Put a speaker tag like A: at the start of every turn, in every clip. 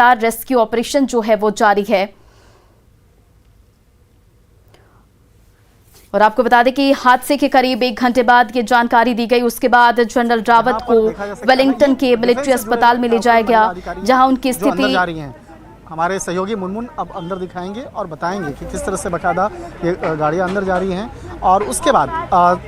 A: Rescue operation जो है वो जारी है। और आपको बता दें कि हादसे के करीब 1 घंटे बाद ये जानकारी दी गई। उसके बाद जनरल रावत को वेलिंगटन के मिलिट्री अस्पताल में ले जाया गया, जहां उनकी स्थिति
B: हमारे सहयोगी मुनमुन अब अंदर दिखाएंगे और बताएंगे कि किस तरह से बकायदा ये गाड़ियां अंदर जा रही हैं। और उसके बाद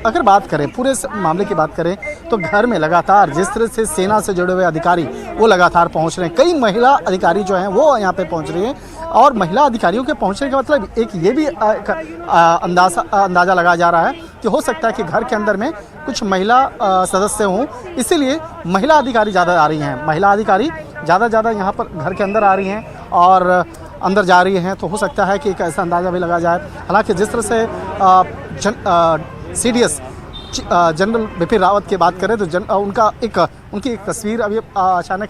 B: अगर बात करें पूरे मामले की बात करें तो घर में लगातार जिस तरह से सेना से जुड़े हुए अधिकारी वो लगातार पहुंच रहे हैं। कई महिला अधिकारी जो हैं वो यहाँ पे पहुंच रही हैं और महिला अधिकारियों के पहुंचने का मतलब एक ये भी अंदाज़ा लगाया जा रहा है कि हो सकता है कि घर के अंदर में कुछ महिला सदस्य हों, इसीलिए महिला अधिकारी ज़्यादा आ रही हैं। महिला अधिकारी ज़्यादा यहाँ पर घर के अंदर आ रही हैं और अंदर जा रही हैं, तो हो सकता है कि एक ऐसा अंदाज़ा भी लगा जाए। हालांकि जिस तरह से CDS जनरल बिपिन रावत की बात करें तो उनकी एक तस्वीर अभी अचानक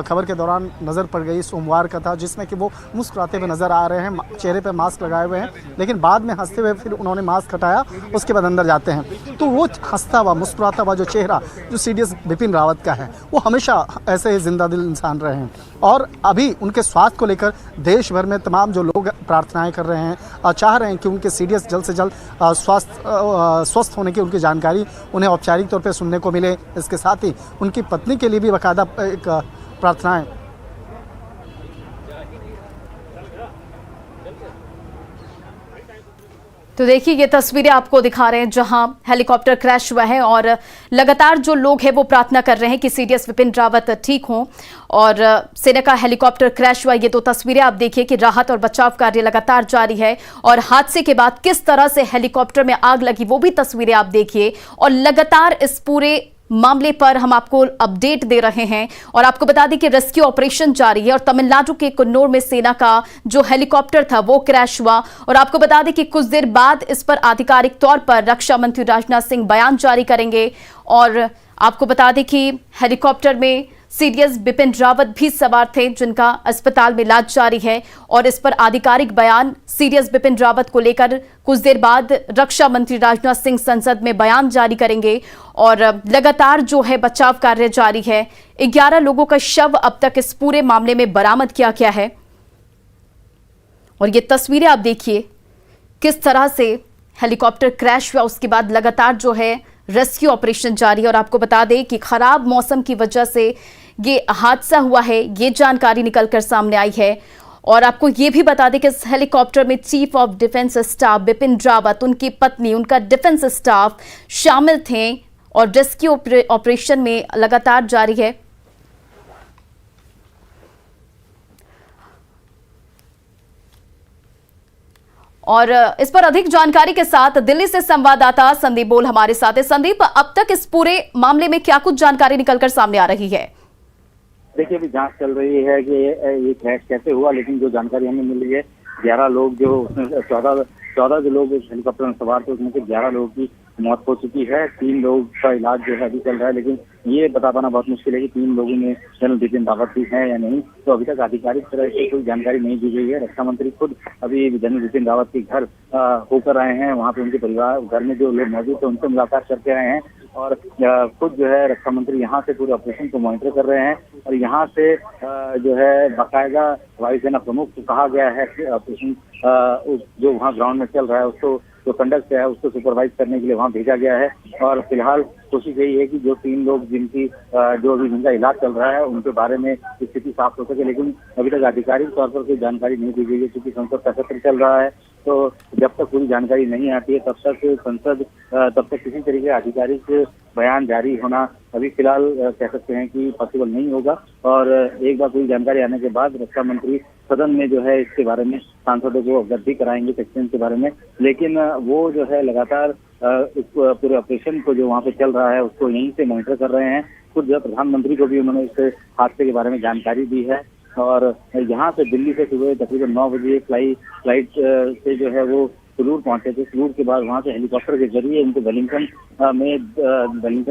B: खबर के दौरान नज़र पड़ गई। सोमवार का था जिसमें कि वो मुस्कुराते हुए नज़र आ रहे हैं, चेहरे पे मास्क लगाए हुए हैं, लेकिन बाद में हंसते हुए फिर उन्होंने मास्क हटाया, उसके बाद अंदर जाते हैं। तो वो हंसता हुआ मुस्कुराता हुआ जो चेहरा जो CDS बिपिन रावत का है वो हमेशा ऐसे ही जिंदा दिल इंसान रहे हैं। और अभी उनके स्वास्थ्य को लेकर देश भर में तमाम जो लोग प्रार्थनाएँ कर रहे हैं और चाह रहे हैं कि उनके CDS जल्द से जल्द स्वस्थ होने की उनकी जानकारी उन्हें औपचारिक तौर पर सुनने को मिले। इसके साथ ही उनकी पत्नी के लिए भी बाकायदा एक प्रार्थनाएं।
A: तो देखिए ये तस्वीरें आपको दिखा रहे हैं जहां हेलीकॉप्टर क्रैश हुआ है और लगातार जो लोग हैं वो प्रार्थना कर रहे हैं कि CDS बिपिन रावत ठीक हों और सेना का हेलीकॉप्टर क्रैश हुआ। ये तो तस्वीरें आप देखिए कि राहत और बचाव कार्य लगातार जारी है और हादसे के बाद किस तरह से हेलीकॉप्टर में आग लगी वो भी तस्वीरें आप देखिए। और लगातार इस पूरे मामले पर हम आपको अपडेट दे रहे हैं और आपको बता दें कि रेस्क्यू ऑपरेशन जारी है और तमिलनाडु के कुन्नूर में सेना का जो हेलीकॉप्टर था वो क्रैश हुआ। और आपको बता दें कि कुछ देर बाद इस पर आधिकारिक तौर पर रक्षा मंत्री राजनाथ सिंह बयान जारी करेंगे। और आपको बता दें कि हेलीकॉप्टर में CDS बिपिन रावत भी सवार थे जिनका अस्पताल में इलाज जारी है। और इस पर आधिकारिक बयान CDS बिपिन रावत को लेकर कुछ देर बाद रक्षा मंत्री राजनाथ सिंह संसद में बयान जारी करेंगे। और लगातार जो है बचाव कार्य जारी है। 11 लोगों का शव अब तक इस पूरे मामले में बरामद किया गया है। और ये तस्वीरें आप देखिए किस तरह से हेलीकॉप्टर क्रैश हुआ, उसके बाद लगातार जो है रेस्क्यू ऑपरेशन जारी है। और आपको बता दें कि खराब मौसम की वजह से ये हादसा हुआ है, ये जानकारी निकलकर सामने आई है। और आपको ये भी बता दें कि इस हेलीकॉप्टर में chief of defence staff Bipin Rawat, उनकी पत्नी, उनका डिफेंस स्टाफ शामिल थे और रेस्क्यू ऑपरेशन में लगातार जारी है। और इस पर अधिक जानकारी के साथ दिल्ली से संवाददाता संदीप बोल हमारे साथ है। संदीप, अब तक इस पूरे मामले में क्या कुछ जानकारी निकलकर सामने आ रही है?
C: देखिए अभी जांच चल रही है कि ये क्रैश कैसे हुआ, लेकिन जो जानकारी हमें मिल रही है 11 लोग जो उसमें 14 जो लोग हेलीकॉप्टर में सवार थे उसमें से 11 लोगों की मौत हो चुकी है। 3 लोग का इलाज जो है अभी चल रहा है, लेकिन ये बता पाना बहुत मुश्किल है कि 3 लोगों में जनरल बिपिन रावत भी है या नहीं। तो अभी तक आधिकारिक तरह से कोई जानकारी नहीं दी गई है। रक्षा मंत्री खुद अभी जनरल बिपिन रावत के घर होकर आए हैं, वहाँ पे उनके परिवार घर में जो लोग मौजूद थे उनसे मुलाकात करके आए हैं और खुद जो है रक्षा मंत्री यहाँ से पूरे ऑपरेशन को मॉनिटर कर रहे हैं। और यहाँ से जो है बाकायदा वायुसेना प्रमुख को कहा गया है कि ऑपरेशन जो वहाँ ग्राउंड में चल रहा है उसको जो कंडक्ट है उसको सुपरवाइज करने के लिए वहाँ भेजा गया है। और फिलहाल कोशिश यही है कि जो 3 लोग जिनका इलाज चल रहा है उनके बारे में स्थिति साफ हो सके, लेकिन अभी तक आधिकारिक तौर पर कोई जानकारी नहीं दी गई है क्योंकि संसद का सत्र चल रहा है। तो जब तक पूरी जानकारी नहीं आती है तब तक किसी तरीके का आधिकारिक बयान जारी होना अभी फिलहाल कह सकते हैं कि पॉसिबल नहीं होगा। और एक बार पूरी जानकारी आने के बाद रक्षा मंत्री सदन में जो है इसके बारे में सांसदों को अवगत भी कराएंगे सेक्शन के बारे में। लेकिन वो जो है लगातार इस पूरे ऑपरेशन को जो वहाँ पे चल रहा है उसको यहीं से मॉनिटर कर रहे हैं। खुद जो प्रधानमंत्री को भी उन्होंने इस हादसे के बारे में जानकारी दी है। और यहाँ से दिल्ली से सुबह तकरीबन 9 बजे फ्लाइट से जो है वो सुलूर पहुंचे थे। सुलूर के बाद वहाँ से हेलीकॉप्टर के जरिए उनको वेलिंगटन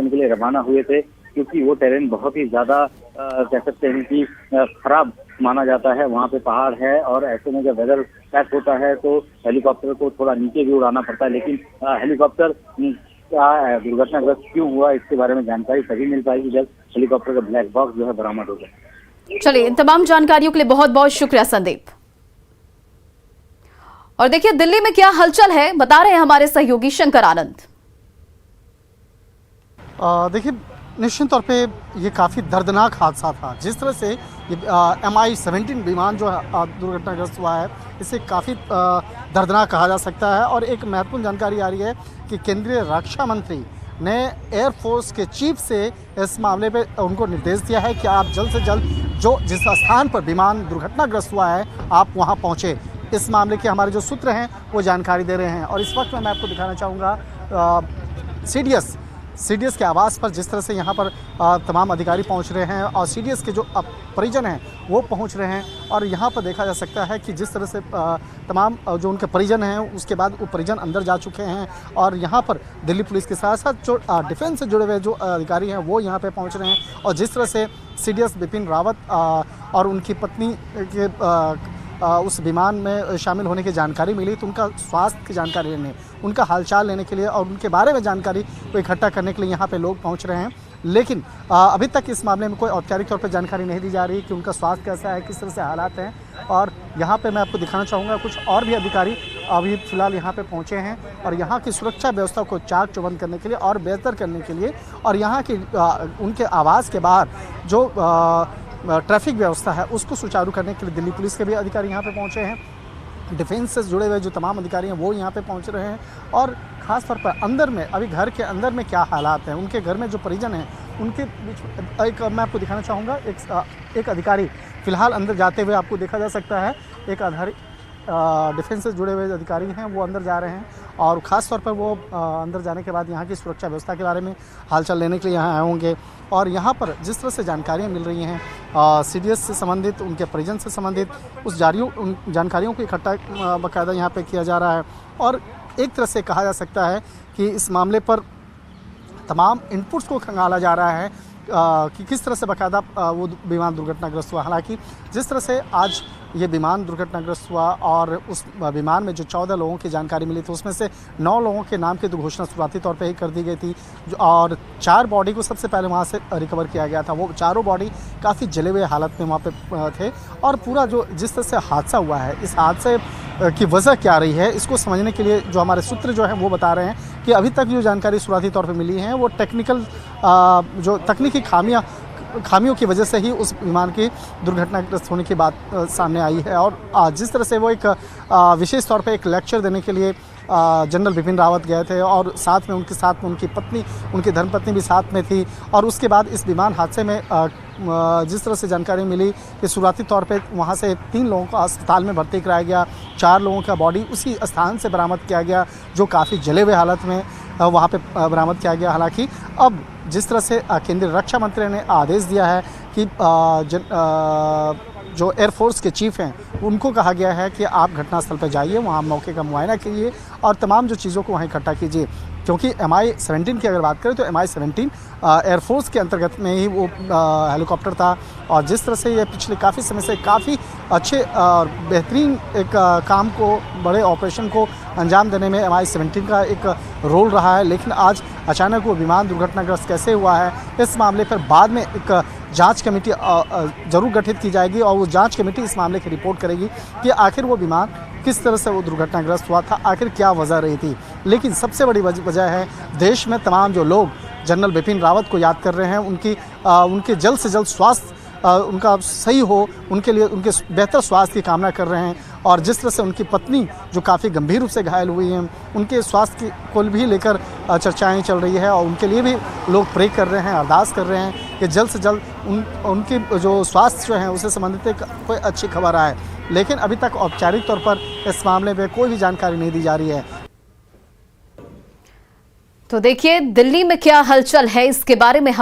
C: के लिए रवाना हुए थे, क्योंकि वो टेरेन बहुत ही ज्यादा कह सकते हैं कि खराब माना जाता है। वहाँ पे पहाड़ है और ऐसे में जब वेदर पैक होता है तो हेलीकॉप्टर को थोड़ा नीचे भी उड़ाना पड़ता है। लेकिन हेलीकॉप्टर का दुर्घटनाग्रस्त क्यों हुआ इसके बारे में जानकारी तभी मिल पाएगी जब हेलीकॉप्टर का ब्लैक बॉक्स जो है बरामद हो जाए।
A: चलिए, इन तमाम जानकारियों के लिए बहुत बहुत शुक्रिया संदीप। और देखिए दिल्ली में क्या हलचल है, बता रहे हैं हमारे सहयोगी शंकर आनंद।
B: देखिए, निश्चित तौर पे ये काफ़ी दर्दनाक हादसा था। जिस तरह से ये MI-17 विमान जो दुर्घटनाग्रस्त हुआ है, इसे काफ़ी दर्दनाक कहा जा सकता है। और एक महत्वपूर्ण जानकारी आ रही है कि केंद्रीय रक्षा मंत्री ने एयरफोर्स के चीफ से इस मामले पे उनको निर्देश दिया है कि आप जल्द से जल्द जिस स्थान पर विमान दुर्घटनाग्रस्त हुआ है आप वहाँ पहुँचे। इस मामले के हमारे जो सूत्र हैं वो जानकारी दे रहे हैं। और इस वक्त मैं आपको दिखाना चाहूँगा CDS के आवास पर जिस तरह से यहाँ पर तमाम अधिकारी पहुँच रहे हैं और CDS के जो परिजन हैं वो पहुँच रहे हैं। और यहाँ पर देखा जा सकता है कि जिस तरह से तमाम जो उनके परिजन हैं उसके बाद वो परिजन अंदर जा चुके हैं। और यहाँ पर दिल्ली पुलिस के साथ साथ जो डिफेंस से जुड़े हुए जो अधिकारी हैं वो यहाँ पे पहुँच रहे हैं। और जिस तरह से CDS बिपिन रावत और उनकी पत्नी के उस विमान में शामिल होने की जानकारी मिली, तो उनका स्वास्थ्य की जानकारी लेने, उनका हालचाल लेने के लिए और उनके बारे में जानकारी को इकट्ठा करने के लिए यहाँ पे लोग पहुँच रहे हैं। लेकिन अभी तक इस मामले में कोई औपचारिक तौर पर जानकारी नहीं दी जा रही कि उनका स्वास्थ्य कैसा है, किस तरह से हालात हैं। और यहाँ पे मैं आपको दिखाना चाहूँगा कुछ और भी अधिकारी अभी फ़िलहाल यहाँ पे पहुँचे हैं और यहाँ की सुरक्षा व्यवस्था को चाक चौबंद करने के लिए और बेहतर करने के लिए और यहाँ की उनके आवास के बाहर जो ट्रैफिक व्यवस्था है उसको सुचारू करने के लिए दिल्ली पुलिस के भी अधिकारी यहाँ पे पहुँचे हैं। डिफेंस से जुड़े हुए जो तमाम अधिकारी हैं वो यहाँ पे पहुँच रहे हैं। और ख़ास तौर पर अंदर में अभी घर के अंदर में क्या हालात हैं, उनके घर में जो परिजन हैं उनके बीच एक मैं आपको दिखाना चाहूँगा एक अधिकारी फ़िलहाल अंदर जाते हुए आपको देखा जा सकता है। एक डिफेंस से जुड़े हुए अधिकारी हैं वो अंदर जा रहे हैं और ख़ास तौर पर वो अंदर जाने के बाद यहाँ की सुरक्षा व्यवस्था के बारे में हालचाल लेने के लिए यहाँ आए होंगे। और यहाँ पर जिस तरह से जानकारियाँ मिल रही हैं CDS से संबंधित, उनके परिजन से संबंधित, उन जानकारियों को इकट्ठा बाकायदा यहाँ पे किया जा रहा है। और एक तरह से कहा जा सकता है कि इस मामले पर तमाम इनपुट्स को खंगाला जा रहा है कि किस तरह से बाकायदा वो विमान दुर्घटनाग्रस्त हुआ। हालांकि जिस तरह से आज ये विमान दुर्घटनाग्रस्त हुआ और उस विमान में जो 14 लोगों की जानकारी मिली थी उसमें से 9 लोगों के नाम की तो घोषणा शुरुआती तौर पे ही कर दी गई थी और 4 बॉडी को सबसे पहले वहाँ से रिकवर किया गया था। वो चारों बॉडी काफ़ी जले हुए हालत में वहाँ पे थे। और पूरा जो जिस तरह से हादसा हुआ है, इस हादसे की वजह क्या रही है इसको समझने के लिए जो हमारे सूत्र जो हैं वो बता रहे हैं कि अभी तक जो जानकारी शुरुआती तौर पर मिली है वो जो तकनीकी खामियों की वजह से ही उस विमान की दुर्घटनाग्रस्त होने की बात सामने आई है। और जिस तरह से वो एक विशेष तौर पे एक लेक्चर देने के लिए जनरल बिपिन रावत गए थे और साथ में उनकी पत्नी, उनकी धर्मपत्नी भी साथ में थी। और उसके बाद इस विमान हादसे में जिस तरह से जानकारी मिली कि शुरुआती तौर पे वहाँ से 3 लोगों को अस्पताल में भर्ती कराया गया, 4 लोगों का बॉडी उसी स्थान से बरामद किया गया जो काफ़ी जले हुए हालत में वहाँ पे बरामद किया गया। हालांकि अब जिस तरह से केंद्रीय रक्षा मंत्री ने आदेश दिया है कि जो एयरफोर्स के चीफ हैं उनको कहा गया है कि आप घटनास्थल पर जाइए, वहाँ मौके का मुआयना कीजिए और तमाम जो चीज़ों को वहाँ इकट्ठा कीजिए। क्योंकि MI-17 की अगर बात करें तो MI-17 एयरफोर्स के अंतर्गत में ही वो हेलीकॉप्टर था। और जिस तरह से ये पिछले काफ़ी समय से काफ़ी अच्छे और बेहतरीन एक काम को, बड़े ऑपरेशन को अंजाम देने में MI-17 का एक रोल रहा है। लेकिन आज अचानक वो विमान दुर्घटनाग्रस्त कैसे हुआ है, इस मामले पर बाद में एक जांच कमेटी ज़रूर गठित की जाएगी और वो जांच कमेटी इस मामले की रिपोर्ट करेगी कि आखिर वो विमान किस तरह से वो दुर्घटनाग्रस्त हुआ था, आखिर क्या वजह रही थी। लेकिन सबसे बड़ी वजह है देश में तमाम जो लोग जनरल बिपिन रावत को याद कर रहे हैं, उनके जल्द से जल्द स्वास्थ्य उनका सही हो, उनके लिए उनके बेहतर स्वास्थ्य की कामना कर रहे हैं। और जिस तरह से उनकी पत्नी जो काफ़ी गंभीर रूप से घायल हुई हैं, उनके स्वास्थ्य को भी लेकर चर्चाएं चल रही है और उनके लिए भी लोग प्रे कर रहे हैं, अरदास कर रहे हैं कि जल्द से जल्द उनके जो स्वास्थ्य जो है उससे संबंधित कोई अच्छी खबर आए। लेकिन अभी तक औपचारिक तौर पर इस मामले में कोई भी जानकारी नहीं दी जा रही है।
A: तो देखिए दिल्ली में क्या हलचल है इसके बारे में हम